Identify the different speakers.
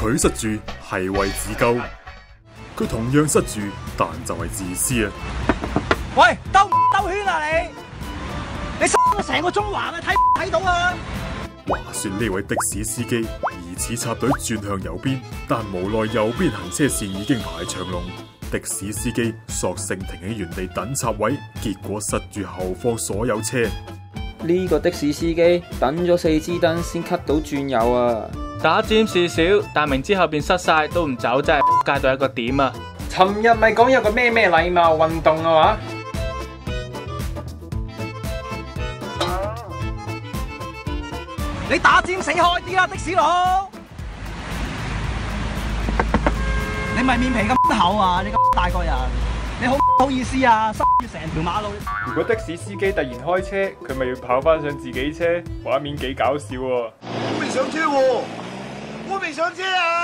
Speaker 1: 佢塞住係為自救，佢同樣塞住，但就係自私啊！
Speaker 2: 喂，兜圈啊你塞咗成個中環啊，睇到啊！
Speaker 1: 話說呢位的士司機疑似插隊轉向右邊，但無奈右邊行車線已經排長龍，的士司機索性停喺原地等插位，結果塞住後方所有車。
Speaker 3: 呢個的士司機等咗4支燈先吸到轉右啊！
Speaker 4: 打尖事小，但明知後邊塞晒都唔走，真係街到一個點啊！
Speaker 3: 尋日咪講有個咩禮貌運動啊嘛？
Speaker 2: 你打尖死開啲啦，的士佬！你咪面皮咁厚啊！你咁大個人，你好意思啊？塞住成條馬路。
Speaker 5: 如果的士司機突然開車，佢咪要跑翻上自己車，畫面幾搞笑喎！
Speaker 6: 我未上車喎，我未上車啊！